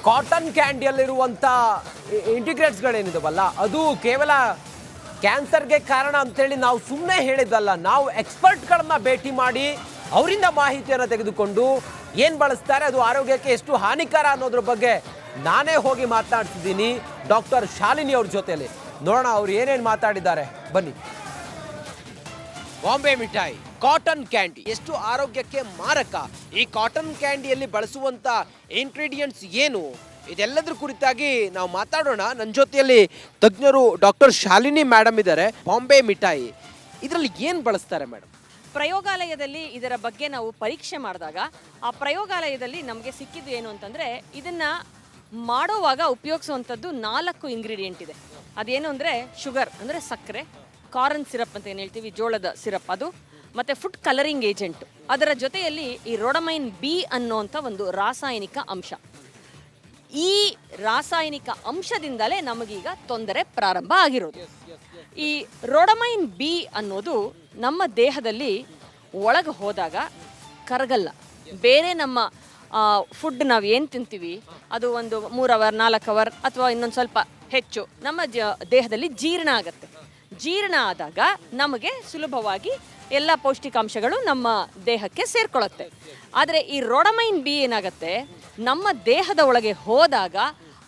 Cotton ಕ್ಯಾಂಡಿಯಲ್ಲಿರುವಂಥ ಇಂಟಿಗ್ರೇಟ್ಸ್ಗಳೇನಿದಾವಲ್ಲ ಅದು ಕೇವಲ ಕ್ಯಾನ್ಸರ್ಗೆ ಕಾರಣ ಅಂತೇಳಿ ನಾವು ಸುಮ್ಮನೆ ಹೇಳಿದ್ದಲ್ಲ, ನಾವು ಎಕ್ಸ್ಪರ್ಟ್ಗಳನ್ನ ಭೇಟಿ ಮಾಡಿ ಅವರಿಂದ ಮಾಹಿತಿಯನ್ನು ತೆಗೆದುಕೊಂಡು ಏನು ಬಳಸ್ತಾರೆ, ಅದು ಆರೋಗ್ಯಕ್ಕೆ ಎಷ್ಟು ಹಾನಿಕರ ಅನ್ನೋದ್ರ ಬಗ್ಗೆ ನಾನೇ ಹೋಗಿ ಮಾತನಾಡ್ತಿದ್ದೀನಿ ಡಾಕ್ಟರ್ ಶಾಲಿನಿ ಅವ್ರ ಜೊತೆಯಲ್ಲಿ. ನೋಡೋಣ ಅವ್ರು ಏನೇನು ಮಾತಾಡಿದ್ದಾರೆ, ಬನ್ನಿ. ಬಾಂಬೆ ಮಿಠಾಯಿ, ಕಾಟನ್ ಕ್ಯಾಂಡಿ ಎಷ್ಟು ಆರೋಗ್ಯಕ್ಕೆ ಮಾರಕ, ಈ ಕಾಟನ್ ಕ್ಯಾಂಡಿಯಲ್ಲಿ ಬಳಸುವಂಥ ಇಂಗ್ರೀಡಿಯೆಂಟ್ಸ್ ಏನು, ಇದೆಲ್ಲದ್ರ ಕುರಿತಾಗಿ ನಾವು ಮಾತಾಡೋಣ. ನನ್ನ ಜೊತೆಯಲ್ಲಿ ತಜ್ಞರು ಡಾಕ್ಟರ್ ಶಾಲಿನಿ ಮೇಡಮ್ ಇದ್ದಾರೆ. ಬಾಂಬೆ ಮಿಠಾಯಿ ಇದರಲ್ಲಿ ಏನು ಬಳಸ್ತಾರೆ ಮೇಡಮ್? ಪ್ರಯೋಗಾಲಯದಲ್ಲಿ ಇದರ ಬಗ್ಗೆ ನಾವು ಪರೀಕ್ಷೆ ಮಾಡಿದಾಗ ಆ ಪ್ರಯೋಗಾಲಯದಲ್ಲಿ ನಮಗೆ ಸಿಕ್ಕಿದ್ದು ಏನು ಅಂತಂದರೆ, ಇದನ್ನು ಮಾಡೋವಾಗ ಉಪಯೋಗಿಸುವಂಥದ್ದು 4 ಇಂಗ್ರೀಡಿಯೆಂಟ್ ಇದೆ. ಅದೇನು ಅಂದರೆ ಶುಗರ್ ಅಂದರೆ ಸಕ್ಕರೆ, ಕಾರ್ನ್ ಸಿರಪ್ ಅಂತ ಏನು ಹೇಳ್ತೀವಿ, ಜೋಳದ ಸಿರಪ್ ಅದು, ಮತ್ತು ಫುಡ್ ಕಲರಿಂಗ್ ಏಜೆಂಟು, ಅದರ ಜೊತೆಯಲ್ಲಿ ಈ ರೋಡಮೈನ್ ಬಿ ಅನ್ನೋಂಥ ಒಂದು ರಾಸಾಯನಿಕ ಅಂಶ. ಈ ರಾಸಾಯನಿಕ ಅಂಶದಿಂದಲೇ ನಮಗೀಗ ತೊಂದರೆ ಪ್ರಾರಂಭ ಆಗಿರೋದು. ಈ ರೋಡಮೈನ್ ಬಿ ಅನ್ನೋದು ನಮ್ಮ ದೇಹದಲ್ಲಿ ಒಳಗೆ ಹೋದಾಗ ಕರಗಲ್ಲ. ಬೇರೆ ನಮ್ಮ ಫುಡ್ ನಾವು ಏನು ತಿಂತೀವಿ ಅದು ಒಂದು 3 ಅವರ್ 4 ಅವರ್ ಅಥವಾ ಇನ್ನೊಂದು ಸ್ವಲ್ಪ ಹೆಚ್ಚು ನಮ್ಮ ದೇಹದಲ್ಲಿ ಜೀರ್ಣ ಆಗುತ್ತೆ. ಜೀರ್ಣ ಆದಾಗ ನಮಗೆ ಸುಲಭವಾಗಿ ಎಲ್ಲ ಪೌಷ್ಟಿಕಾಂಶಗಳು ನಮ್ಮ ದೇಹಕ್ಕೆ ಸೇರ್ಕೊಳ್ಳುತ್ತೆ. ಆದರೆ ಈ ರೋಡಮೈನ್ ಬಿ ಏನಾಗುತ್ತೆ, ನಮ್ಮ ದೇಹದ ಒಳಗೆ ಹೋದಾಗ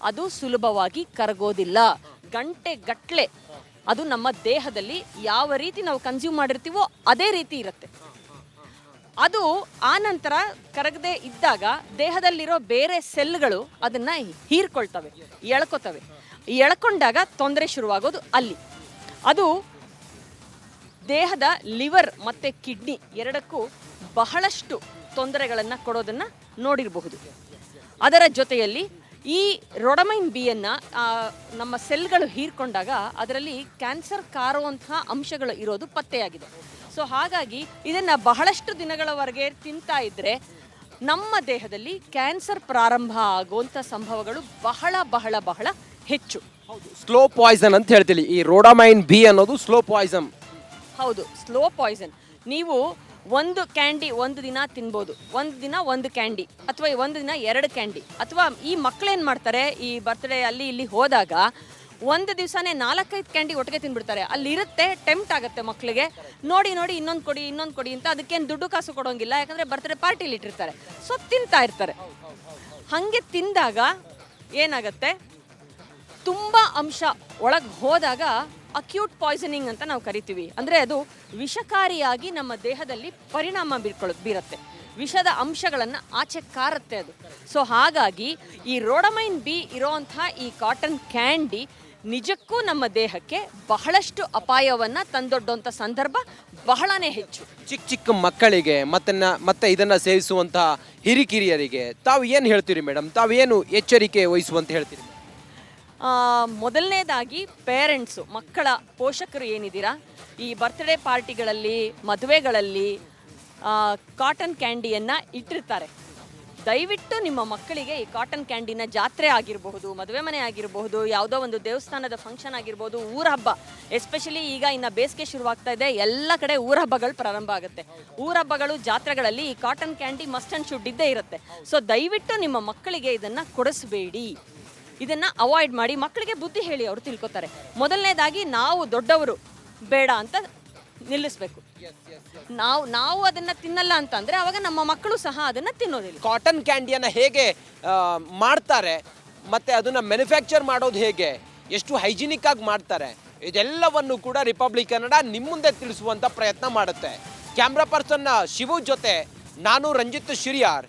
ಅದು ಸುಲಭವಾಗಿ ಕರಗೋದಿಲ್ಲ. ಗಂಟೆಗಟ್ಟಲೆ ಅದು ನಮ್ಮ ದೇಹದಲ್ಲಿ ಯಾವ ರೀತಿ ನಾವು ಕನ್ಸ್ಯೂಮ್ ಮಾಡಿರ್ತೀವೋ ಅದೇ ರೀತಿ ಇರುತ್ತೆ. ಅದು ಆ ನಂತರ ಕರಗದೆ ಇದ್ದಾಗ ದೇಹದಲ್ಲಿರೋ ಬೇರೆ ಸೆಲ್ಗಳು ಅದನ್ನು ಹೀರ್ಕೊಳ್ತವೆ, ಎಳ್ಕೊತವೆ. ಎಳ್ಕೊಂಡಾಗ ತೊಂದರೆ ಶುರುವಾಗೋದು ಅಲ್ಲಿ. ಅದು ದೇಹದ ಲಿವರ್ ಮತ್ತು ಕಿಡ್ನಿ ಎರಡಕ್ಕೂ ಬಹಳಷ್ಟು ತೊಂದರೆಗಳನ್ನು ಕೊಡೋದನ್ನು ನೋಡಿರಬಹುದು. ಅದರ ಜೊತೆಯಲ್ಲಿ ಈ ರೋಡಮೈನ್ ಬಿಯನ್ನು ನಮ್ಮ ಸೆಲ್ಗಳು ಹೀರ್ಕೊಂಡಾಗ ಅದರಲ್ಲಿ ಕ್ಯಾನ್ಸರ್ ಕಾರುವಂತಹ ಅಂಶಗಳು ಇರೋದು ಪತ್ತೆಯಾಗಿದೆ. ಸೊ ಹಾಗಾಗಿ ಇದನ್ನು ಬಹಳಷ್ಟು ದಿನಗಳವರೆಗೆ ತಿಂತಾ ಇದ್ದರೆ ನಮ್ಮ ದೇಹದಲ್ಲಿ ಕ್ಯಾನ್ಸರ್ ಪ್ರಾರಂಭ ಆಗುವಂಥ ಸಂಭವಗಳು ಬಹಳ ಬಹಳ ಬಹಳ ಹೆಚ್ಚು. ಸ್ಲೋ ಪಾಯ್ಸನ್ ಅಂತ ಹೇಳ್ತೀವಿ. ಈ ರೋಡಮೈನ್ ಬಿ ಅನ್ನೋದು ಸ್ಲೋ ಪಾಯ್ಸನ್. ಹೌದು, ಸ್ಲೋ ಪಾಯ್ಸನ್. ನೀವು ಒಂದು ಕ್ಯಾಂಡಿ ಒಂದು ದಿನ ತಿನ್ಬೋದು, ಒಂದು ದಿನ ಒಂದು ಕ್ಯಾಂಡಿ ಅಥವಾ ಒಂದು ದಿನ 2 ಕ್ಯಾಂಡಿ. ಅಥವಾ ಈ ಮಕ್ಕಳೇನು ಮಾಡ್ತಾರೆ, ಈ ಬರ್ತ್ಡೇ ಅಲ್ಲಿ ಇಲ್ಲಿ ಹೋದಾಗ ಒಂದು ದಿವಸನೇ 4-5 ಕ್ಯಾಂಡಿ ಒಟ್ಟಿಗೆ ತಿನ್ಬಿಡ್ತಾರೆ. ಅಲ್ಲಿರುತ್ತೆ, ಟೆಂಪ್ಟ್ ಆಗುತ್ತೆ ಮಕ್ಕಳಿಗೆ, ನೋಡಿ ನೋಡಿ ಇನ್ನೊಂದು ಕೊಡಿ ಅಂತ. ಅದಕ್ಕೇನು ದುಡ್ಡು ಕಾಸು ಕೊಡೋಂಗಿಲ್ಲ, ಯಾಕಂದರೆ ಬರ್ತ್ಡೇ ಪಾರ್ಟಿಲಿ ಇಟ್ಟಿರ್ತಾರೆ. ಸೊ ತಿಂತಾ ಇರ್ತಾರೆ. ಹಾಗೆ ತಿಂದಾಗ ಏನಾಗುತ್ತೆ, ತುಂಬ ಅಂಶ ಒಳಗೆ ಹೋದಾಗ ಅಕ್ಯೂಟ್ ಪಾಯ್ಸನಿಂಗ್ ಅಂತ ನಾವು ಕರಿತೀವಿ. ಅಂದರೆ ಅದು ವಿಷಕಾರಿಯಾಗಿ ನಮ್ಮ ದೇಹದಲ್ಲಿ ಪರಿಣಾಮ ಬೀರುತ್ತೆ. ವಿಷದ ಅಂಶಗಳನ್ನು ಆಚೆ ಕಾರುತ್ತೆ ಅದು. ಸೊ ಹಾಗಾಗಿ ಈ ರೋಡಮೈನ್ ಬಿ ಇರೋವಂಥ ಈ ಕಾಟನ್ ಕ್ಯಾಂಡಿ ನಿಜಕ್ಕೂ ನಮ್ಮ ದೇಹಕ್ಕೆ ಬಹಳಷ್ಟು ಅಪಾಯವನ್ನು ತಂದೊಡ್ಡುವಂಥ ಸಂದರ್ಭ ಬಹಳನೇ ಹೆಚ್ಚು. ಚಿಕ್ಕ ಮಕ್ಕಳಿಗೆ ಮತ್ತೆ ಇದನ್ನು ಸೇವಿಸುವಂಥ ಹಿರಿಕಿರಿಯರಿಗೆ ತಾವು ಏನು ಹೇಳ್ತೀರಿ ಮೇಡಮ್? ತಾವು ಏನು ಎಚ್ಚರಿಕೆ ವಹಿಸುವಂತ ಹೇಳ್ತೀರಿ? ಮೊದಲನೇದಾಗಿ ಪೇರೆಂಟ್ಸು, ಮಕ್ಕಳ ಪೋಷಕರು ಏನಿದ್ದೀರಾ, ಈ ಬರ್ತ್ಡೇ ಪಾರ್ಟಿಗಳಲ್ಲಿ ಮದುವೆಗಳಲ್ಲಿ ಕಾಟನ್ ಕ್ಯಾಂಡಿಯನ್ನು ಇಟ್ಟಿರ್ತಾರೆ. ದಯವಿಟ್ಟು ನಿಮ್ಮ ಮಕ್ಕಳಿಗೆ ಈ ಕಾಟನ್ ಕ್ಯಾಂಡಿನ ಜಾತ್ರೆ ಆಗಿರಬಹುದು, ಮದುವೆ ಮನೆ ಆಗಿರಬಹುದು, ಯಾವುದೋ ಒಂದು ದೇವಸ್ಥಾನದ ಫಂಕ್ಷನ್ ಆಗಿರ್ಬೋದು, ಊರ ಹಬ್ಬ, ಎಸ್ಪೆಷಲಿ ಈಗ ಇನ್ನು ಬೇಸಿಗೆ ಶುರುವಾಗ್ತಾ ಇದೆ, ಎಲ್ಲ ಕಡೆ ಊರ ಹಬ್ಬಗಳು ಪ್ರಾರಂಭ ಆಗುತ್ತೆ. ಊರ ಹಬ್ಬಗಳು ಜಾತ್ರೆಗಳಲ್ಲಿ ಈ cotton candy must and should ಇದ್ದೇ ಇರುತ್ತೆ. ಸೊ ದಯವಿಟ್ಟು ನಿಮ್ಮ ಮಕ್ಕಳಿಗೆ ಇದನ್ನು ಕೊಡಿಸ್ಬೇಡಿ, ಇದನ್ನು ಅವಾಯ್ಡ್ ಮಾಡಿ. ಮಕ್ಕಳಿಗೆ ಬುದ್ಧಿ ಹೇಳಿ, ಅವರು ತಿಳ್ಕೊತಾರೆ. ಮೊದಲನೇದಾಗಿ ನಾವು ದೊಡ್ಡವರು ಬೇಡ ಅಂತ ನಿಲ್ಲಿಸಬೇಕು. ನಾವು ಅದನ್ನು ತಿನ್ನಲ್ಲ ಅಂತಂದರೆ ಅವಾಗ ನಮ್ಮ ಮಕ್ಕಳು ಸಹ ಅದನ್ನು ತಿನ್ನೋದಿಲ್ಲ. ಕಾಟನ್ ಕ್ಯಾಂಡಿಯನ್ನು ಹೇಗೆ ಮಾಡ್ತಾರೆ ಮತ್ತು ಅದನ್ನು ಮ್ಯಾನುಫ್ಯಾಕ್ಚರ್ ಮಾಡೋದು ಹೇಗೆ, ಎಷ್ಟು ಹೈಜಿನಿಕ್ ಆಗಿ ಮಾಡ್ತಾರೆ, ಇದೆಲ್ಲವನ್ನು ಕೂಡ ರಿಪಬ್ಲಿಕ್ ಕನ್ನಡ ನಿಮ್ಮ ಮುಂದೆ ತಿಳಿಸುವಂಥ ಪ್ರಯತ್ನ ಮಾಡುತ್ತೆ. ಕ್ಯಾಮ್ರಾ ಪರ್ಸನ್ ಶಿವು ಜೊತೆ ನಾನು Ranjith Shiriyar.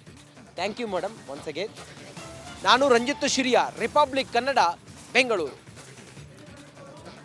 Thank you madam once again. ನಾನು ರಂಜಿತ್ ಶಿರಿಯಾರ್, ರಿಪಬ್ಲಿಕ್ ಕನ್ನಡ, ಬೆಂಗಳೂರು.